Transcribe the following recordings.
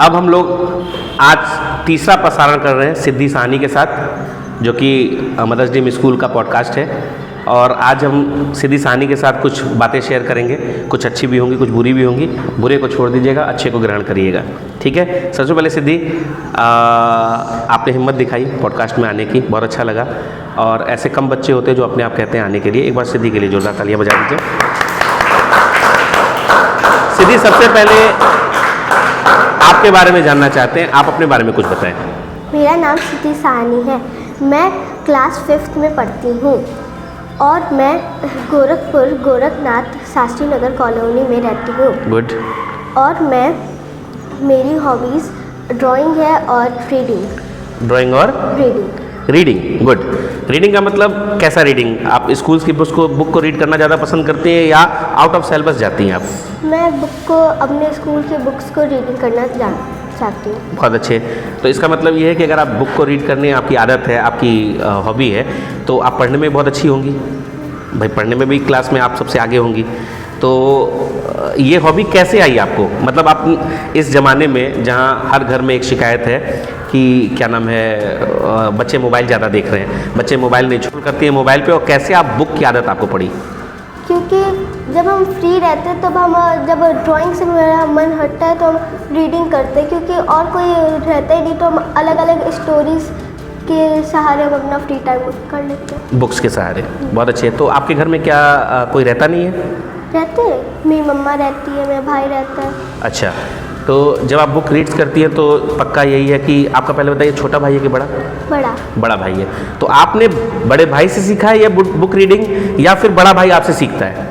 अब हम लोग आज तीसरा प्रसारण कर रहे हैं सिद्धि साहनी के साथ, जो कि मदर्स डे स्कूल का पॉडकास्ट है। और आज हम सिद्धि साहनी के साथ कुछ बातें शेयर करेंगे, कुछ अच्छी भी होंगी, कुछ बुरी भी होंगी। बुरे को छोड़ दीजिएगा, अच्छे को ग्रहण करिएगा, ठीक है। सबसे पहले सिद्धि, आपने हिम्मत दिखाई पॉडकास्ट में आने की, बहुत अच्छा लगा। और ऐसे कम बच्चे होते हैं जो अपने आप कहते हैं आने के लिए। एक बार सिद्धि के लिए जोरदार तालियां बजा दीजिए। सिद्धि, सबसे पहले आपके बारे में जानना चाहते हैं, आप अपने बारे में कुछ बताएं। मेरा नाम सिद्धि साहनी है। मैं क्लास 5th में पढ़ती हूँ और मैं गोरखपुर गोरखनाथ शास्त्री नगर कॉलोनी में रहती हूँ। गुड। और मेरी हॉबीज़ ड्राइंग है और रीडिंग। ड्राइंग और रीडिंग, गुड। रीडिंग का मतलब कैसा रीडिंग? आप स्कूल्स की बुक को रीड करना ज़्यादा पसंद करते हैं या आउट ऑफ सिलेबस जाती हैं आप? मैं बुक को, अपने स्कूल की बुक्स को रीडिंग करना चाहती हूँ। बहुत अच्छे। तो इसका मतलब ये है कि अगर आप बुक को रीड करने आपकी आदत है, आपकी हॉबी है, तो आप पढ़ने में बहुत अच्छी होंगी। भाई पढ़ने में भी क्लास में आप सबसे आगे होंगी। तो ये हॉबी कैसे आई आपको? मतलब आप इस ज़माने में जहाँ हर घर में एक शिकायत है कि क्या नाम है, बच्चे मोबाइल ज़्यादा देख रहे हैं, बच्चे मोबाइल नहीं छोड़ करते हैं मोबाइल पे, और कैसे आप बुक की आदत आपको पड़ी? क्योंकि जब हम फ्री रहते हैं तब हम, जब ड्राइंग से मेरा मन हटता है तो हम रीडिंग करते हैं, क्योंकि और कोई रहता ही नहीं, तो हम अलग अलग स्टोरीज़ के सहारे हम अपना फ्री टाइम कर लेते हैं, बुक्स के सहारे। बहुत अच्छे। तो आपके घर में क्या कोई रहता नहीं है? रहते हैं। मेरी मम्मा रहती है, मेरा भाई रहता है। अच्छा, तो जब आप बुक रीड्स करती हैं तो पक्का यही है कि आपका, पहले बताइए, छोटा भाई है कि बड़ा? बड़ा भाई है। तो आपने बड़े भाई से सीखा है ये बुक रीडिंग, या फिर बड़ा भाई आपसे सीखता है?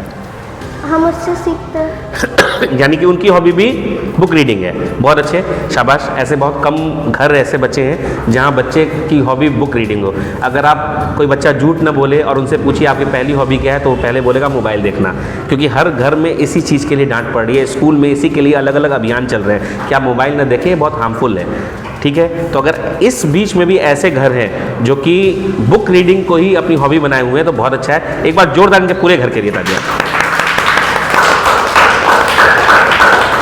हम उससे सीखते हैं। यानी कि उनकी हॉबी भी बुक रीडिंग है। बहुत अच्छे, शाबाश। ऐसे बहुत कम घर ऐसे बच्चे हैं जहाँ बच्चे की हॉबी बुक रीडिंग हो। अगर आप, कोई बच्चा झूठ न बोले और उनसे पूछिए आपकी पहली हॉबी क्या है, तो वो पहले बोलेगा मोबाइल देखना, क्योंकि हर घर में इसी चीज़ के लिए डांट पड़ रही है। स्कूल में इसी के लिए अलग अलग अभियान चल रहे हैं कि आप मोबाइल न देखें, बहुत हार्मफुल है, ठीक है। तो अगर इस बीच में भी ऐसे घर हैं जो कि बुक रीडिंग को ही अपनी हॉबी बनाए हुए हैं, तो बहुत अच्छा है। एक बार जोरदार इनके पूरे घर के लिए तालियां।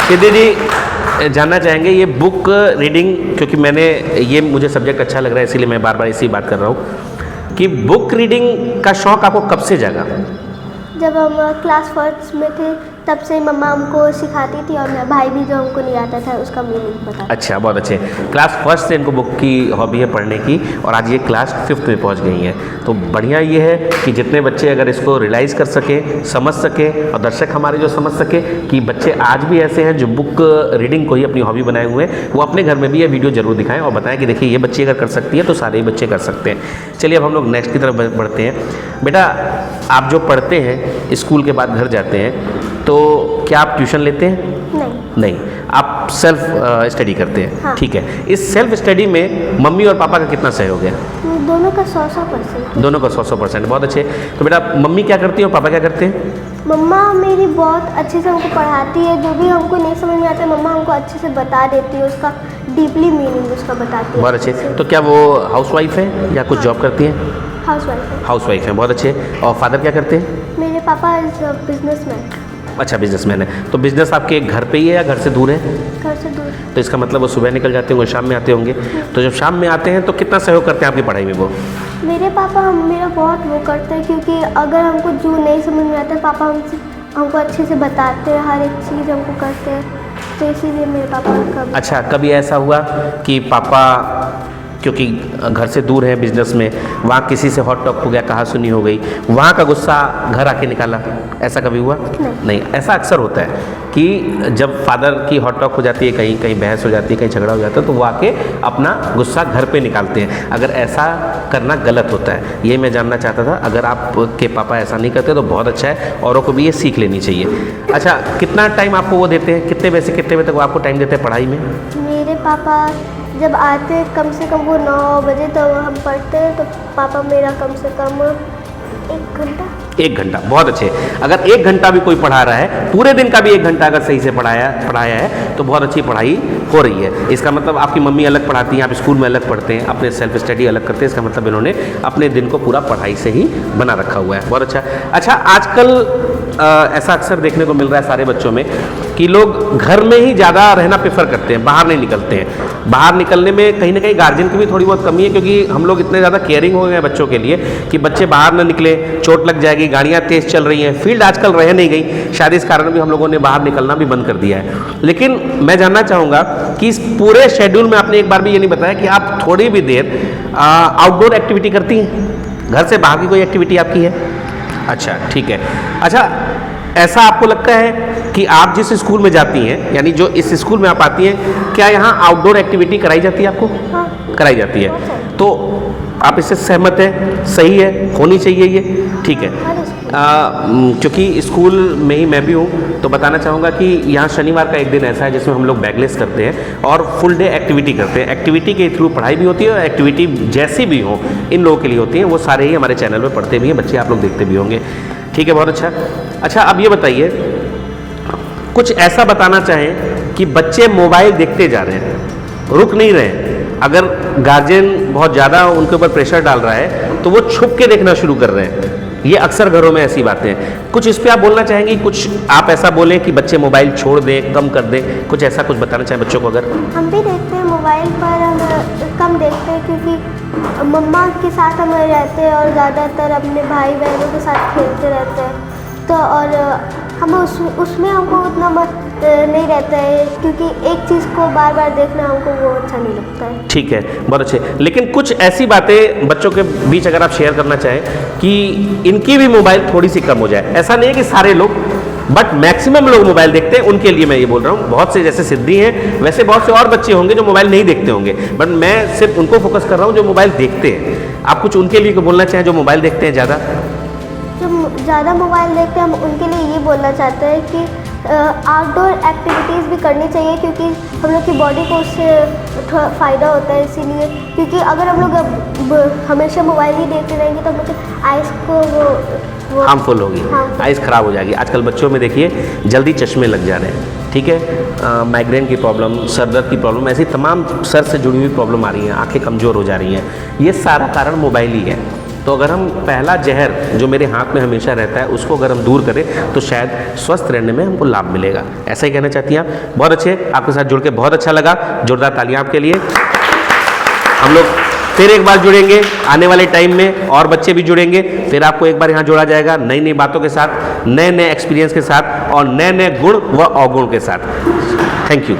सिद्धि जी, जानना चाहेंगे ये बुक रीडिंग, क्योंकि ये मुझे सब्जेक्ट अच्छा लग रहा है, इसीलिए मैं बार बार इसी बात कर रहा हूँ कि बुक रीडिंग का शौक़ आपको कब से जागा? जब हम क्लास 1st में थे तब से मम्मा हमको सिखाती थी, और मेरा भाई भी जो हमको नहीं आता था उसका मीनिंग पता। अच्छा, बहुत अच्छे। क्लास 1st से इनको बुक की हॉबी है पढ़ने की, और आज ये क्लास 5th में पहुंच गई हैं। तो बढ़िया ये है कि जितने बच्चे अगर इसको रियलाइज़ कर सके, समझ सके, और दर्शक हमारे जो समझ सके कि बच्चे आज भी ऐसे हैं जो बुक रीडिंग को ही अपनी हॉबी बनाए हुए हैं, वो अपने घर में भी ये वीडियो जरूर दिखाएँ और बताएँ कि देखिए ये बच्चे अगर कर सकती है तो सारे ही बच्चे कर सकते हैं। चलिए अब हम लोग नेक्स्ट की तरफ बढ़ते हैं। बेटा, आप जो पढ़ते हैं, स्कूल के बाद घर जाते हैं, तो क्या आप ट्यूशन लेते हैं? नहीं, आप सेल्फ स्टडी करते हैं। हाँ। ठीक है। इस सेल्फ स्टडी में मम्मी और पापा का कितना सहयोग है? दोनों का 100%। दोनों का 100%। बहुत अच्छे। तो बेटा, मम्मी क्या करती है और पापा क्या करते हैं? मम्मा मेरी बहुत अच्छे से हमको पढ़ाती है, जो भी हमको नहीं समझ में आता है मम्मा हमको अच्छे से बता देती है, उसका डीपली मीनिंग उसका बताती है। बहुत अच्छे। तो क्या वो हाउसवाइफ है या कुछ जॉब करती हैं? हाउसवाइफ है। बहुत अच्छे। और फादर क्या करते हैं? मेरे पापा बिजनेसमैन। अच्छा, बिजनेसमैन है। तो बिजनेस आपके घर पे ही है या घर से दूर है? घर से दूर। तो इसका मतलब वो सुबह निकल जाते होंगे, शाम में आते होंगे। तो जब शाम में आते हैं तो कितना सहयोग करते हैं आपकी पढ़ाई में वो? मेरे पापा मेरा बहुत वो करते हैं, क्योंकि अगर हमको जो नहीं समझ में आता है पापा हमको अच्छे से बताते हैं, हर एक चीज़ हमको करते हैं, तो इसीलिए मेरे पापा का। अच्छा, कभी ऐसा हुआ कि पापा, क्योंकि घर से दूर है बिजनेस में, वहाँ किसी से हॉट टॉक हो गया, कहा सुनी हो गई, वहाँ का गुस्सा घर आके निकाला, ऐसा कभी हुआ? नहीं। ऐसा अक्सर होता है कि जब फादर की हॉट टॉक हो जाती है, कहीं कहीं बहस हो जाती है, कहीं झगड़ा हो जाता है, तो वो आके अपना गुस्सा घर पे निकालते हैं। अगर ऐसा करना गलत होता है, ये मैं जानना चाहता था। अगर आपके पापा ऐसा नहीं करते तो बहुत अच्छा है, औरों को भी ये सीख लेनी चाहिए। अच्छा, कितना टाइम आपको वो देते हैं? कितने बजे से कितने बजे तक वो आपको टाइम देते हैं पढ़ाई में? मेरे पापा जब आते हैं कम से कम वो 9 बजे, तो हम पढ़ते हैं, तो पापा मेरा कम से कम 1 घंटा। 1 घंटा, बहुत अच्छे। अगर 1 घंटा भी कोई पढ़ा रहा है, पूरे दिन का भी 1 घंटा अगर सही से पढ़ाया है, तो बहुत अच्छी पढ़ाई हो रही है। इसका मतलब आपकी मम्मी अलग पढ़ाती हैं, आप स्कूल में अलग पढ़ते हैं, अपने सेल्फ स्टडी अलग करते हैं। इसका मतलब इन्होंने अपने दिन को पूरा पढ़ाई से ही बना रखा हुआ है। बहुत अच्छा। अच्छा, आजकल ऐसा अक्सर देखने को मिल रहा है सारे बच्चों में कि लोग घर में ही ज़्यादा रहना प्रेफर करते हैं, बाहर नहीं निकलते हैं। बाहर निकलने में कहीं ना कहीं गार्जियन की भी थोड़ी बहुत कमी है, क्योंकि हम लोग इतने ज़्यादा केयरिंग हो गए हैं बच्चों के लिए कि बच्चे बाहर ना निकले, चोट लग जाएगी, गाड़ियाँ तेज़ चल रही हैं, फील्ड आजकल रह नहीं गई, शायद इस कारण भी हम लोगों ने बाहर निकलना भी बंद कर दिया है। लेकिन मैं जानना चाहूँगा कि इस पूरे शेड्यूल में आपने एक बार भी ये नहीं बताया कि आप थोड़ी भी देर आउटडोर एक्टिविटी करती हैं, घर से बाहर की कोई एक्टिविटी आपकी है? अच्छा, ठीक है। अच्छा, ऐसा आपको लगता है कि आप जिस स्कूल में जाती हैं, यानी जो इस स्कूल में आप आती हैं, क्या यहाँ आउटडोर एक्टिविटी कराई जाती है आपको? हाँ। कराई जाती है। तो आप इससे सहमत हैं? सही है, होनी चाहिए ये, ठीक है। क्योंकि स्कूल में ही मैं भी हूँ तो बताना चाहूँगा कि यहाँ शनिवार का एक दिन ऐसा है जिसमें हम लोग बैगलेस करते हैं और फुल डे एक्टिविटी करते हैं। एक्टिविटी के थ्रू पढ़ाई भी होती है और एक्टिविटी जैसी भी हो इन लोगों के लिए होती है, वो सारे ही हमारे चैनल पे पढ़ते भी हैं बच्चे, आप लोग देखते भी होंगे, ठीक है, बहुत अच्छा। अच्छा, अब ये बताइए, कुछ ऐसा बताना चाहें कि बच्चे मोबाइल देखते जा रहे हैं, रुक नहीं रहे हैं, अगर गार्जियन बहुत ज़्यादा उनके ऊपर प्रेशर डाल रहा है तो वो छुप के देखना शुरू कर रहे हैं, ये अक्सर घरों में ऐसी बातें हैं। कुछ इस पे आप बोलना चाहेंगी? कुछ आप ऐसा बोलें कि बच्चे मोबाइल छोड़ दें, कम कर दें, कुछ ऐसा कुछ बताना चाहें बच्चों को अगर? हम भी देखते हैं मोबाइल पर, हम कम देखते हैं क्योंकि मम्मा के साथ हम रहते हैं और ज़्यादातर अपने भाई बहनों के साथ खेलते रहते हैं, तो और हम उसमें हमको उतना नहीं रहता है, क्योंकि एक चीज़ को बार बार देखना हमको वो अच्छा नहीं लगता है। ठीक है, बहुत अच्छे। लेकिन कुछ ऐसी बातें बच्चों के बीच अगर आप शेयर करना चाहें कि इनकी भी मोबाइल थोड़ी सी कम हो जाए, ऐसा नहीं है कि सारे लोग, बट मैक्सिमम लोग मोबाइल देखते हैं, उनके लिए मैं ये बोल रहा हूँ। बहुत से जैसे सिद्धि हैं, वैसे बहुत से और बच्चे होंगे जो मोबाइल नहीं देखते होंगे, बट मैं सिर्फ उनको फोकस कर रहा हूँ जो मोबाइल देखते हैं। आप कुछ उनके लिए बोलना चाहें जो मोबाइल देखते हैं ज़्यादा? जो ज़्यादा मोबाइल देखते हैं, हम उनके लिए ये बोलना चाहते हैं कि आउटडोर एक्टिविटीज़ भी करनी चाहिए, क्योंकि हम लोग की बॉडी को उससे थोड़ा फ़ायदा होता है। इसीलिए, क्योंकि अगर हम लोग हमेशा मोबाइल ही देखते रहेंगे तो हम लोग के आइज़ को वो हार्मफुल होगी, आइज़ ख़राब हो जाएगी। आजकल बच्चों में देखिए जल्दी चश्मे लग जा रहे हैं, ठीक है, माइग्रेन की प्रॉब्लम, सर दर्द की प्रॉब्लम, ऐसी तमाम सर से जुड़ी हुई प्रॉब्लम आ रही हैं, आंखें कमज़ोर हो जा रही हैं, ये सारा कारण मोबाइल ही है। तो अगर हम पहला जहर जो मेरे हाथ में हमेशा रहता है उसको अगर हम दूर करें तो शायद स्वस्थ रहने में हमको लाभ मिलेगा। ऐसा ही कहना चाहती हैं आप? बहुत अच्छे, आपके साथ जुड़ के बहुत अच्छा लगा, जोरदार तालियां आपके लिए। हम लोग फिर एक बार जुड़ेंगे आने वाले टाइम में, और बच्चे भी जुड़ेंगे, फिर आपको एक बार यहाँ जोड़ा जाएगा नई नई बातों के साथ, नए नए एक्सपीरियंस के साथ और नए नए गुण व अवगुण के साथ। Thank you.